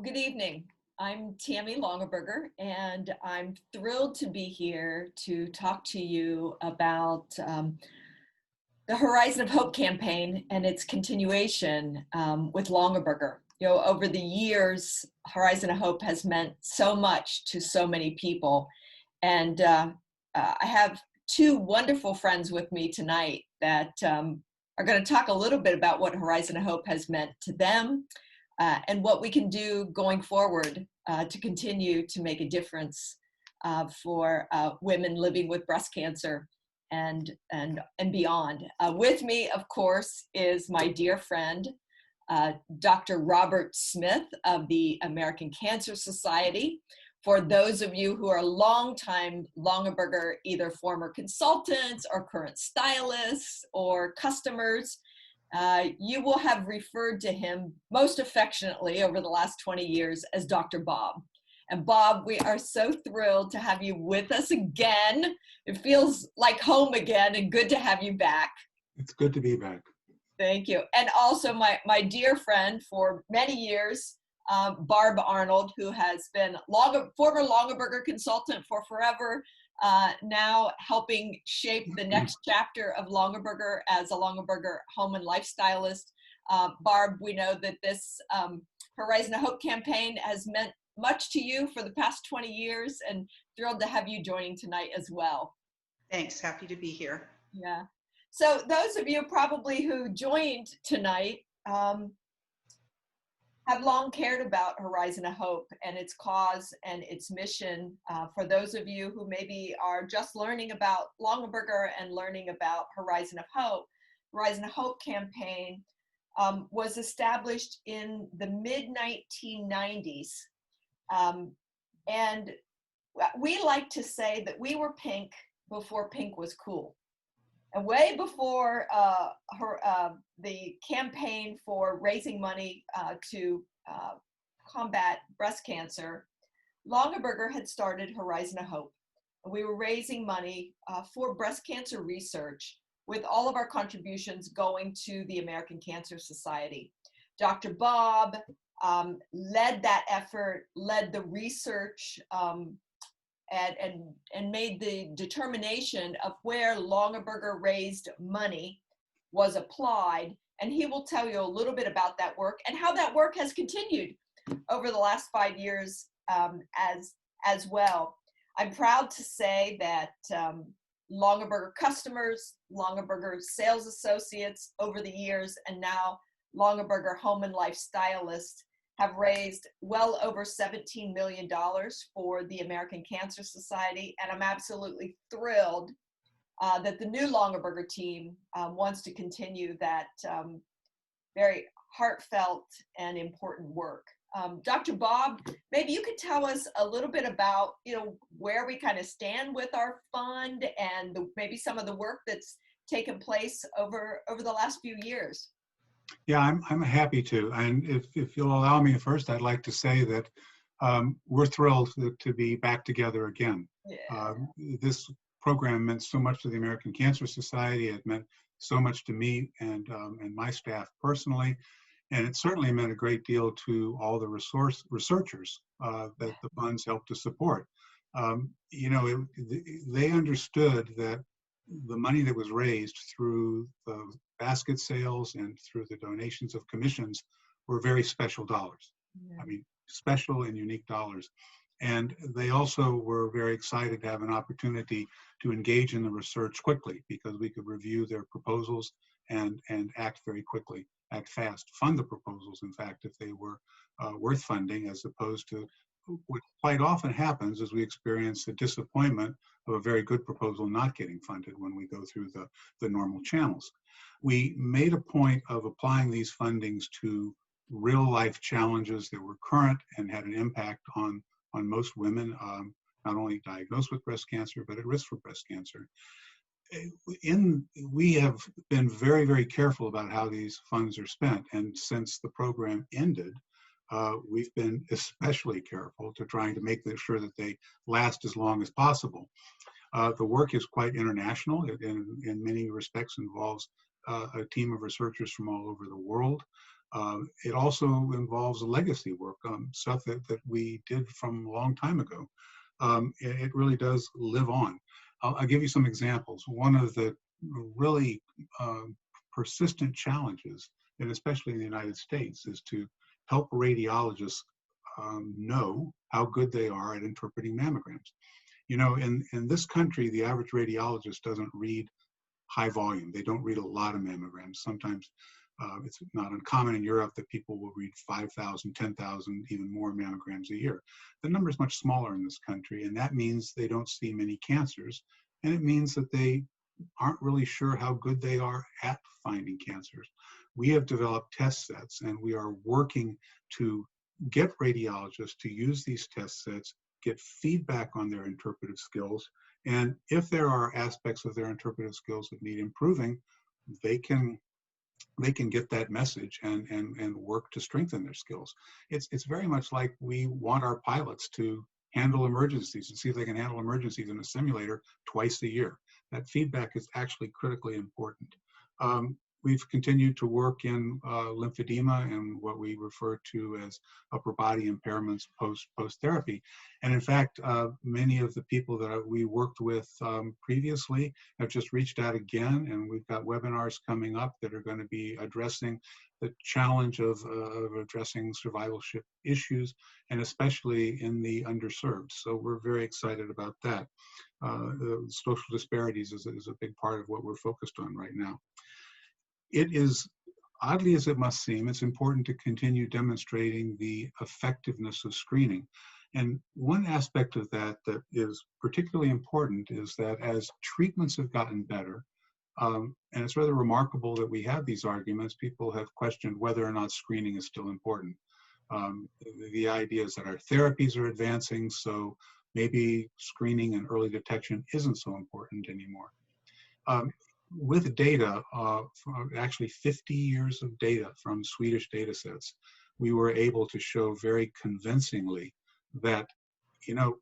Well, good evening. I'm Tammy Longaberger, and I'm thrilled to be here to talk to you about the Horizon of Hope campaign and its continuation with Longaberger. You know, over the years, Horizon of Hope has meant so much to so many people. And I have two wonderful friends with me tonight that are going to talk a little bit about what Horizon of Hope has meant to them and what we can do going forward to continue to make a difference for women living with breast cancer and beyond. With me, of course, is my dear friend, Dr. Robert Smith of the American Cancer Society. For those of you who are longtime Longaberger, either former consultants or current stylists or customers, you will have referred to him most affectionately over the last 20 years as Dr. Bob. And Bob, we are so thrilled to have you with us again. It feels like home again and good to have you back. It's good to be back. Thank you. And also my dear friend for many years, Barb Arnold, who has been former Longaberger consultant for forever, now helping shape the next chapter of Longaberger as a Longaberger home and lifestylist. Barb, we know that this Horizon of Hope campaign has meant much to you for the past 20 years, and thrilled to have you joining tonight as well. Thanks, happy to be here. Yeah. So those of you probably who joined tonight have long cared about Horizon of Hope and its cause and its mission. For those of you who maybe are just learning about Longaberger and learning about Horizon of Hope campaign was established in the mid-1990s. And we like to say that we were pink before pink was cool. And way before the campaign for raising money to combat breast cancer, Longaberger had started Horizon of Hope. We were raising money for breast cancer research, with all of our contributions going to the American Cancer Society. Dr. Bob led that effort, led the research, and made the determination of where Longaberger raised money was applied. And he will tell you a little bit about that work and how that work has continued over the last 5 years as well. I'm proud to say that Longaberger customers, Longaberger sales associates over the years, and now Longaberger home and life stylists have raised well over $17 million for the American Cancer Society. And I'm absolutely thrilled that the new Longaberger team wants to continue that very heartfelt and important work. Dr. Bob, maybe you could tell us a little bit about, where we kind of stand with our fund and maybe some of the work that's taken place over the last few years. Yeah, I'm happy to. And if you'll allow me first, I'd like to say that we're thrilled to be back together again. Yeah. This program meant so much to the American Cancer Society. It meant so much to me and my staff personally. And it certainly meant a great deal to all the researchers that the funds helped to support. They understood that the money that was raised through the basket sales and through the donations of commissions were very special dollars. Yeah. I mean, special and unique dollars. And they also were very excited to have an opportunity to engage in the research quickly, because we could review their proposals and act very quickly, act fast, fund the proposals, in fact, if they were worth funding, as opposed to what quite often happens is we experience the disappointment of a very good proposal not getting funded when we go through the normal channels. We made a point of applying these fundings to real life challenges that were current and had an impact on most women, not only diagnosed with breast cancer, but at risk for breast cancer. We have been very, very careful about how these funds are spent. And since the program ended, we've been especially careful to trying to make sure that they last as long as possible. The work is quite international. It in many respects involves a team of researchers from all over the world. It also involves legacy work, stuff that we did from a long time ago. It really does live on. I'll give you some examples. One of the really persistent challenges, and especially in the United States, is to help radiologists know how good they are at interpreting mammograms. You know, in this country, the average radiologist doesn't read high volume. They don't read a lot of mammograms. Sometimes it's not uncommon in Europe that people will read 5,000, 10,000, even more mammograms a year. The number is much smaller in this country, and that means they don't see many cancers, and it means that they aren't really sure how good they are at finding cancers. We have developed test sets, and we are working to get radiologists to use these test sets, get feedback on their interpretive skills, and if there are aspects of their interpretive skills that need improving, they can get that message and work to strengthen their skills. It's very much like we want our pilots to handle emergencies and see if they can handle emergencies in a simulator twice a year. That feedback is actually critically important. We've continued to work in lymphedema and what we refer to as upper body impairments post-therapy. And in fact, many of the people that we worked with previously have just reached out again, and we've got webinars coming up that are going to be addressing the challenge of addressing survivorship issues, and especially in the underserved. So we're very excited about that. The social disparities is a big part of what we're focused on right now. It is, oddly as it must seem, it's important to continue demonstrating the effectiveness of screening. And one aspect of that that is particularly important is that as treatments have gotten better, and it's rather remarkable that we have these arguments, people have questioned whether or not screening is still important. The idea is that our therapies are advancing, so maybe screening and early detection isn't so important anymore. With data, actually 50 years of data from Swedish data sets, we were able to show very convincingly that, you know,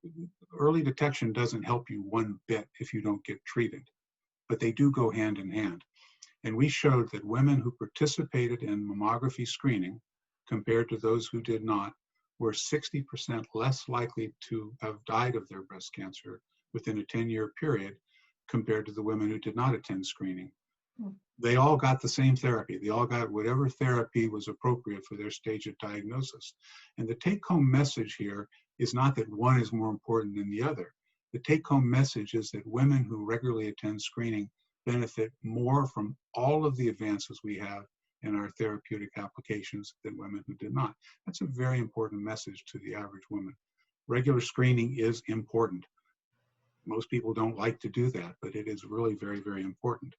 early detection doesn't help you one bit if you don't get treated, but they do go hand in hand. And we showed that women who participated in mammography screening compared to those who did not were 60% less likely to have died of their breast cancer within a 10-year period compared to the women who did not attend screening. They all got the same therapy. They all got whatever therapy was appropriate for their stage of diagnosis. And the take-home message here is not that one is more important than the other. The take-home message is that women who regularly attend screening benefit more from all of the advances we have in our therapeutic applications than women who did not. That's a very important message to the average woman. Regular screening is important. Most people don't like to do that, but it is really very, very important.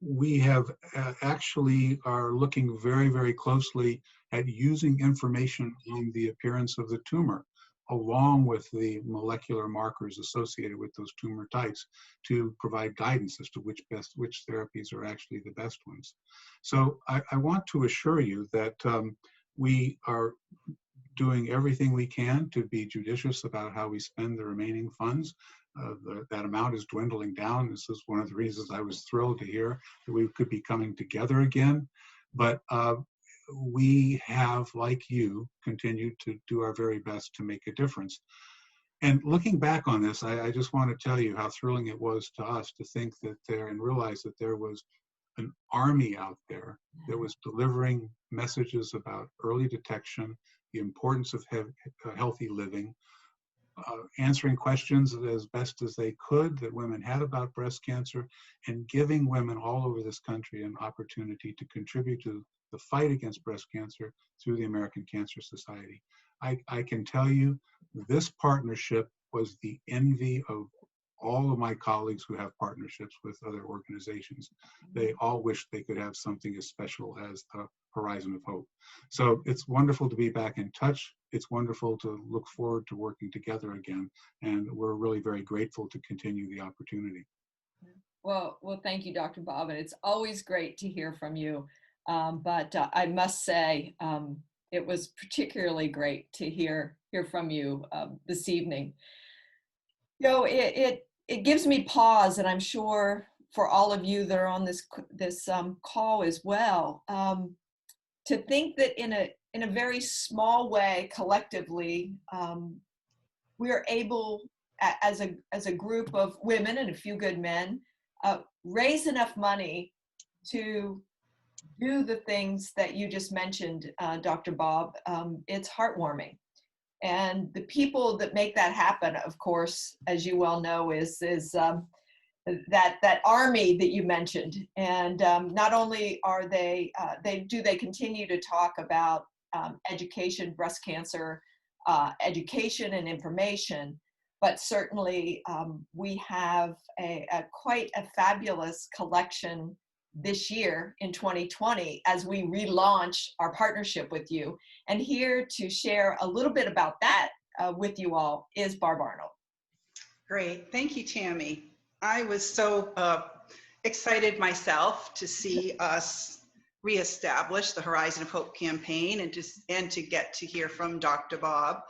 We have actually are looking very, very closely at using information on the appearance of the tumor, along with the molecular markers associated with those tumor types, to provide guidance as to which therapies are actually the best ones. So I want to assure you that we are doing everything we can to be judicious about how we spend the remaining funds. That amount is dwindling down. This is one of the reasons I was thrilled to hear that we could be coming together again. But we have, like you, continued to do our very best to make a difference. And looking back on this, I just want to tell you how thrilling it was to us to think that there and realize that there was an army out there that was delivering messages about early detection, the importance of healthy living, answering questions as best as they could that women had about breast cancer, and giving women all over this country an opportunity to contribute to the fight against breast cancer through the American Cancer Society. I can tell you this partnership was the envy of all of my colleagues who have partnerships with other organizations. They all wish they could have something as special as the Horizon of Hope. So it's wonderful to be back in touch. It's wonderful to look forward to working together again. And we're really very grateful to continue the opportunity. Well, thank you, Dr. Bob. And it's always great to hear from you. But I must say, it was particularly great to hear from you this evening. You know, it gives me pause, and I'm sure for all of you that are on this call as well, to think that in a very small way, collectively, we are able, as a group of women and a few good men, raise enough money to do the things that you just mentioned, Dr. Bob. It's heartwarming. And the people that make that happen, of course, as you well know, is that army that you mentioned. And not only are they continue to talk about education, breast cancer, education and information, but certainly we have quite a fabulous collection this year in 2020 as we relaunch our partnership with you. And here to share a little bit about that with you all is Barb Arnold. Great. Thank you, Tammy. I was so excited myself to see us reestablish the Horizon of Hope campaign and to get to hear from Dr. Bob.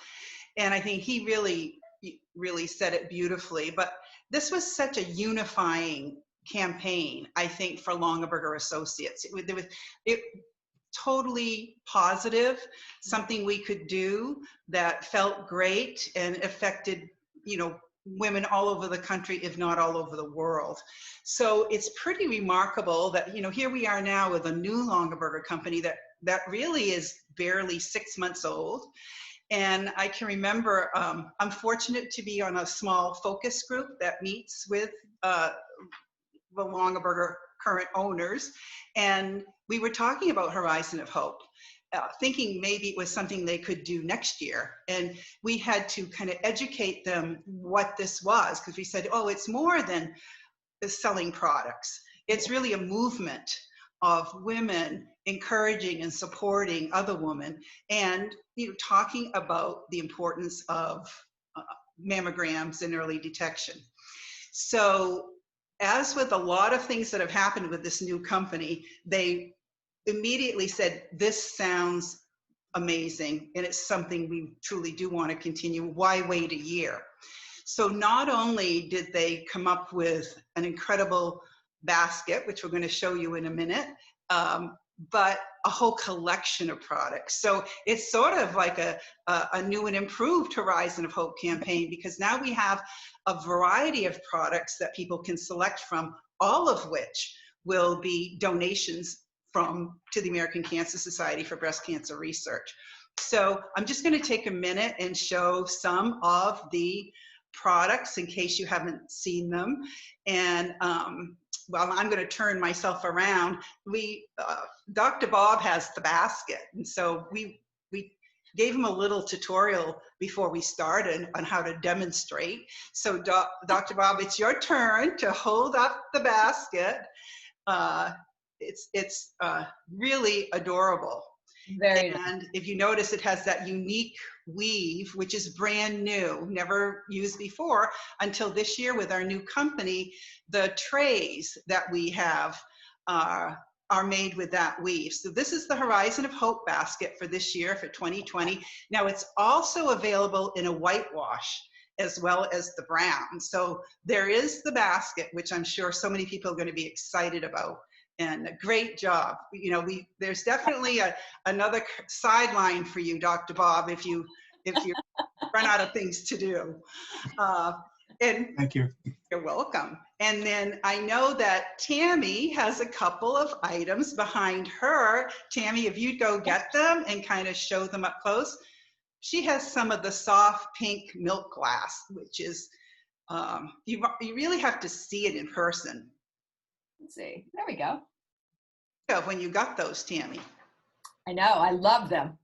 And I think he really said it beautifully, but this was such a unifying campaign, I think, for Longaberger Associates. It totally positive, something we could do that felt great and affected, women all over the country, if not all over the world. So it's pretty remarkable that, here we are now with a new Longaberger company that really is barely 6 months old. And I can remember, I'm fortunate to be on a small focus group that meets with the Longaberger current owners. And we were talking about Horizon of Hope, thinking maybe it was something they could do next year. And we had to kind of educate them what this was, because we said, oh, it's more than selling products. It's really a movement of women encouraging and supporting other women, and talking about the importance of mammograms and early detection. So as with a lot of things that have happened with this new company, they immediately said, this sounds amazing and it's something we truly do want to continue. Why wait a year? So not only did they come up with an incredible basket, which we're going to show you in a minute, but a whole collection of products. So it's sort of like a new and improved Horizon of Hope campaign, because now we have a variety of products that people can select from, all of which will be donations to the American Cancer Society for Breast Cancer Research. So I'm just going to take a minute and show some of the products in case you haven't seen them. And well, I'm going to turn myself around. Dr. Bob has the basket, and so we gave him a little tutorial before we started on how to demonstrate. So Dr. Bob, it's your turn to hold up the basket. It's really adorable. Very nice. And if you notice, it has that unique weave, which is brand new, never used before until this year with our new company. The trays that we have are made with that weave. So this is the Horizon of Hope basket for this year, for 2020. Now it's also available in a whitewash as well as the brown. So there is the basket, which I'm sure so many people are going to be excited about. And a great job. There's definitely another sideline for you, Dr. Bob, if you run out of things to do. And thank you. You're welcome. And then I know that Tammy has a couple of items behind her. Tammy, if you'd go get them and kind of show them up close. She has some of the soft pink milk glass, which is, you really have to see it in person. Let's see. There we go. When you got those, Tammy. I know. I love them.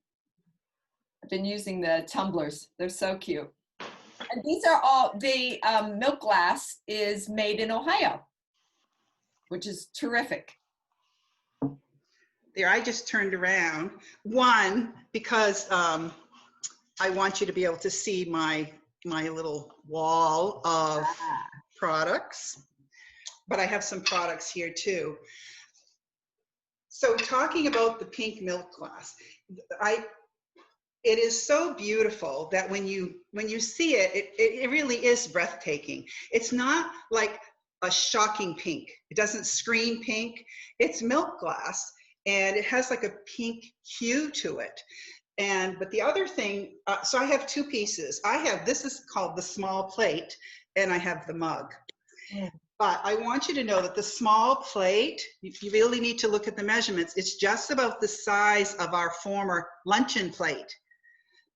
I've been using the tumblers. They're so cute. And these are all, the milk glass is made in Ohio, which is terrific. There, I just turned around. One, because I want you to be able to see my little wall of products. But I have some products here too. So talking about the pink milk glass, it is so beautiful that when you see it, it really is breathtaking. It's not like a shocking pink. It doesn't scream pink. It's milk glass, and it has like a pink hue to it. But the other thing, so I have two pieces. This is called the small plate, and I have the mug. But I want you to know that the small plate, you really need to look at the measurements. It's just about the size of our former luncheon plate.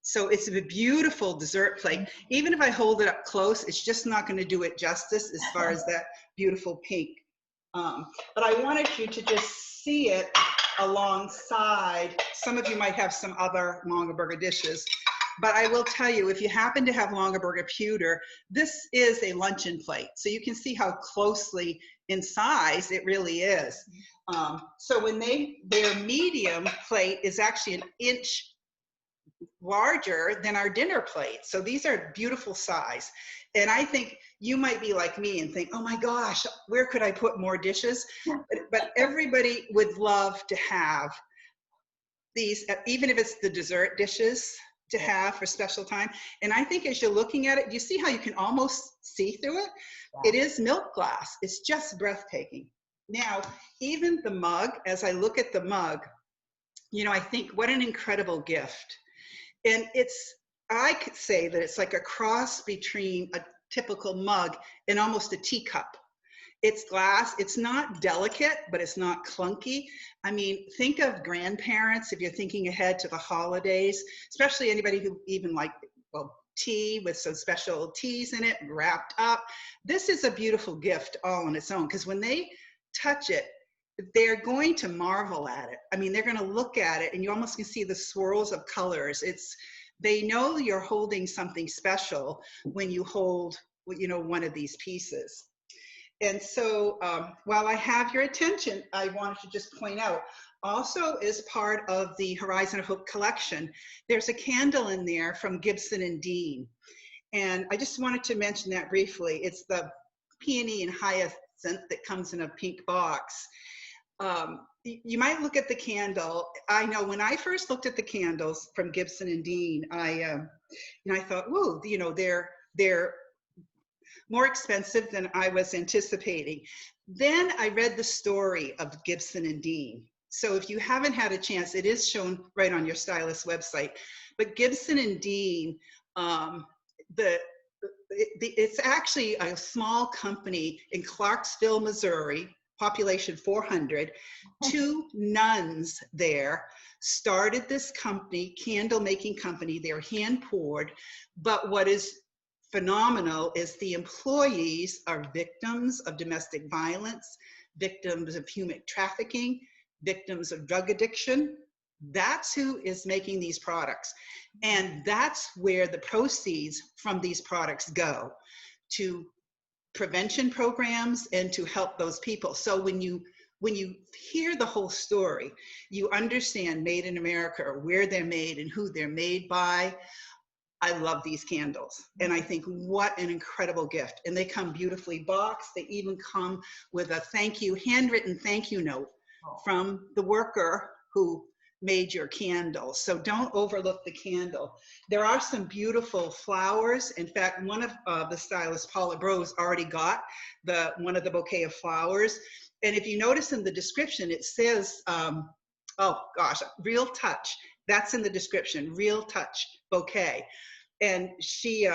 So it's a beautiful dessert plate. Even if I hold it up close, it's just not going to do it justice as far as that beautiful pink. But I wanted you to just see it alongside. Some of you might have some other Longaberger dishes. But I will tell you, if you happen to have Longaberger pewter, this is a luncheon plate. So you can see how closely in size it really is. So when their medium plate is actually an inch larger than our dinner plate. So these are beautiful size. And I think you might be like me and think, oh my gosh, where could I put more dishes? But everybody would love to have these, even if it's the dessert dishes to have for special time. And I think as you're looking at it, you see how you can almost see through it? It is milk glass. It's just breathtaking. Now, even the mug, as I look at the mug, you know, I think what an incredible gift. And I could say that it's like a cross between a typical mug and almost a teacup. It's glass. It's not delicate, but it's not clunky. I mean, think of grandparents if you're thinking ahead to the holidays, especially anybody who even like, well, tea with some special teas in it, wrapped up. This is a beautiful gift all on its own, because when they touch it, they're going to marvel at it. I mean, they're going to look at it and you almost can see the swirls of colors. They know you're holding something special when you hold, you know, one of these pieces. And so while I have your attention, I wanted to just point out, also as part of the Horizon of Hope collection, there's a candle in there from Gibson and Dean. And I just wanted to mention that briefly. It's the peony and hyacinth that comes in a pink box. You might look at the candle. I know when I first looked at the candles from Gibson and Dean, I thought, whoa, you know, they're more expensive than I was anticipating. Then I read the story of Gibson and Dean. So if you haven't had a chance, it is shown right on your stylist website. But Gibson and Dean, it's actually a small company in Clarksville, Missouri, population 400. Two nuns there started this company, candle making company. They're hand poured. But what is phenomenal is the employees are victims of domestic violence, victims of human trafficking, victims of drug addiction. That's who is making these products. And that's where the proceeds from these products go, to prevention programs and to help those people. So when you hear the whole story, you understand Made in America, where they're made and who they're made by. I love these candles. And I think what an incredible gift. And they come beautifully boxed. They even come with a handwritten thank you note from the worker who made your candle. So don't overlook the candle. There are some beautiful flowers. In fact, one of the stylists, Paula Bros, already got one of the bouquet of flowers. And if you notice in the description, it says, oh gosh, Real Touch. That's in the description, Real Touch bouquet. And she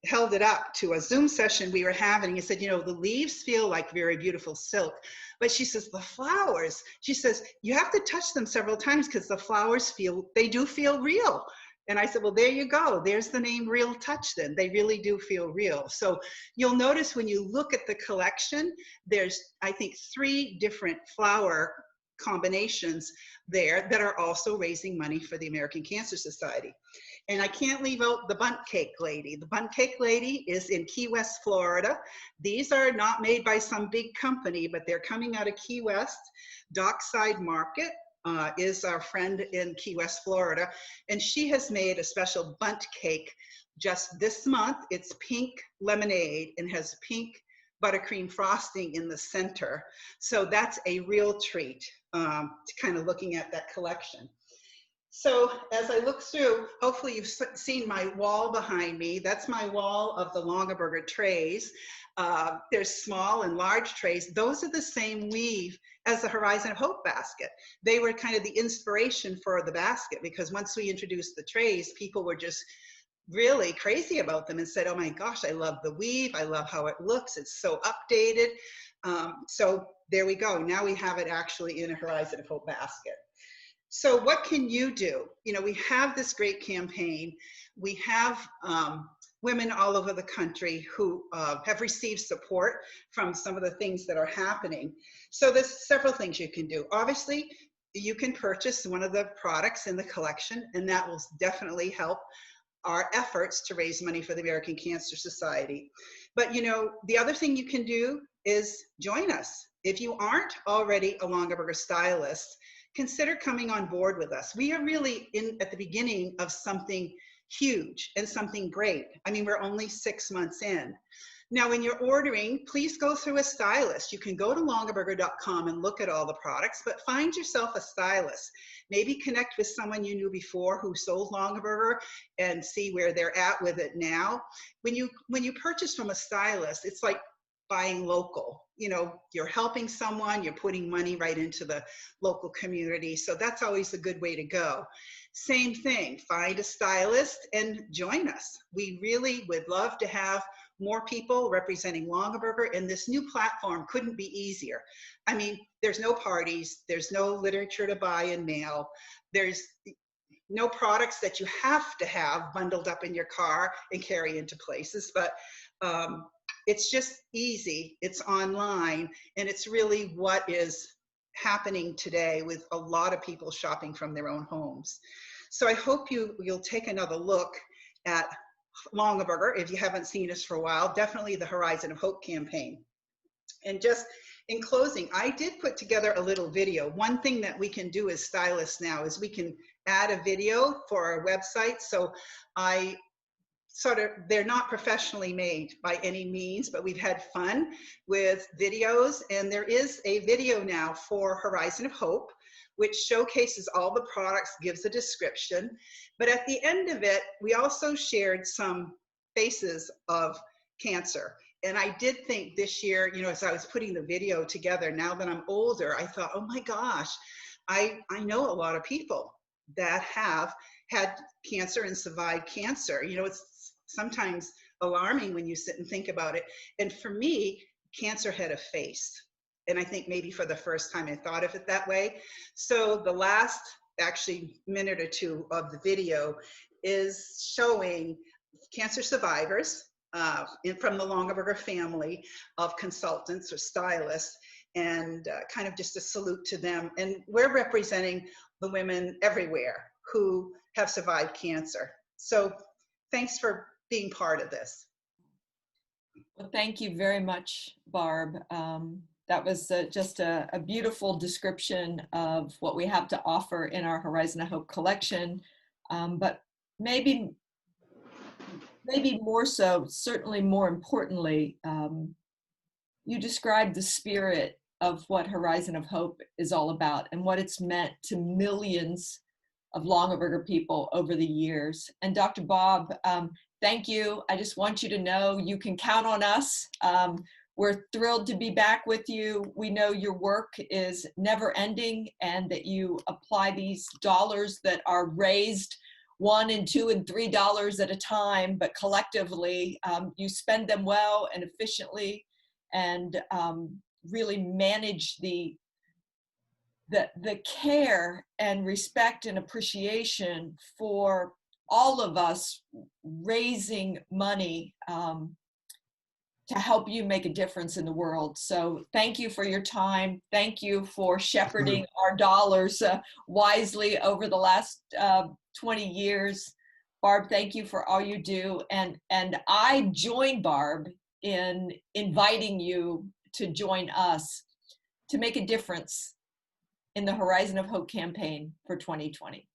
held it up to a Zoom session we were having and said, you know, the leaves feel like very beautiful silk. But she says, the flowers, she says, you have to touch them several times because the flowers do feel real. And I said, well, there you go. There's the name Real Touch then. They really do feel real. So you'll notice when you look at the collection, there's, I think, 3 different flower combinations there that are also raising money for the American Cancer Society. And I can't leave out the Bundt Cake Lady. The Bundt Cake Lady is in Key West, Florida. These are not made by some big company, but they're coming out of Key West. Dockside Market is our friend in Key West, Florida. And she has made a special Bundt cake just this month. It's pink lemonade and has pink buttercream frosting in the center. So that's a real treat to kind of looking at that collection. So as I look through, hopefully you've seen my wall behind me. That's my wall of the Longaberger trays. There's small and large trays. Those are the same weave as the Horizon of Hope basket. They were kind of the inspiration for the basket, because once we introduced the trays, people were just really crazy about them and said, oh my gosh, I love the weave. I love how it looks. It's so updated. So there we go. Now we have it actually in a Horizon of Hope basket. So what can you do? You know, we have this great campaign. We have women all over the country who have received support from some of the things that are happening. So there's several things you can do. Obviously, you can purchase one of the products in the collection, and that will definitely help our efforts to raise money for the American Cancer Society. But you know, the other thing you can do is join us. If you aren't already a Longaberger stylist, consider coming on board with us. We are really at the beginning of something huge and something great. I mean, we're only 6 months in. Now, when you're ordering, please go through a stylist. You can go to longaberger.com and look at all the products, but find yourself a stylist. Maybe connect with someone you knew before who sold Longaberger and see where they're at with it now. When you purchase from a stylist, it's like buying local. You know, you're helping someone, you're putting money right into the local community. So that's always a good way to go. Same thing, find a stylist and join us. We really would love to have more people representing Longaberger, and this new platform couldn't be easier. I mean, there's no parties, there's no literature to buy and mail, there's no products that you have to have bundled up in your car and carry into places, but it's just easy, it's online, and it's really what is happening today with a lot of people shopping from their own homes. So I hope you'll take another look at Longaberger if you haven't seen us for a while. Definitely the Horizon of Hope campaign. And just in closing, I did put together a little video. One thing that we can do as stylists now is we can add a video for our website. So they're not professionally made by any means, but we've had fun with videos. And there is a video now for Horizon of Hope, which showcases all the products, gives a description. But at the end of it, we also shared some faces of cancer. And I did think this year, you know, as I was putting the video together, now that I'm older, I thought, oh my gosh, I know a lot of people that have had cancer and survived cancer. You know, it's sometimes alarming when you sit and think about it. And for me, cancer had a face. And I think maybe for the first time I thought of it that way. So the last actually minute or two of the video is showing cancer survivors from the Longaberger family of consultants or stylists, and kind of just a salute to them. And we're representing the women everywhere who have survived cancer. So thanks for being part of this. Well, thank you very much, Barb. That was just a beautiful description of what we have to offer in our Horizon of Hope collection. But maybe more so, certainly more importantly, you described the spirit of what Horizon of Hope is all about and what it's meant to millions of Longaberger people over the years. And Dr. Bob, thank you. I just want you to know you can count on us. We're thrilled to be back with you. We know your work is never ending and that you apply these dollars that are raised $1 and $2 and $3 at a time, but collectively you spend them well and efficiently, and really manage the care and respect and appreciation for all of us raising money to help you make a difference in the world. So thank you for your time. Thank you for shepherding our dollars wisely over the last 20 years. Barb, thank you for all you do. And I join Barb in inviting you to join us to make a difference in the Horizon of Hope campaign for 2020.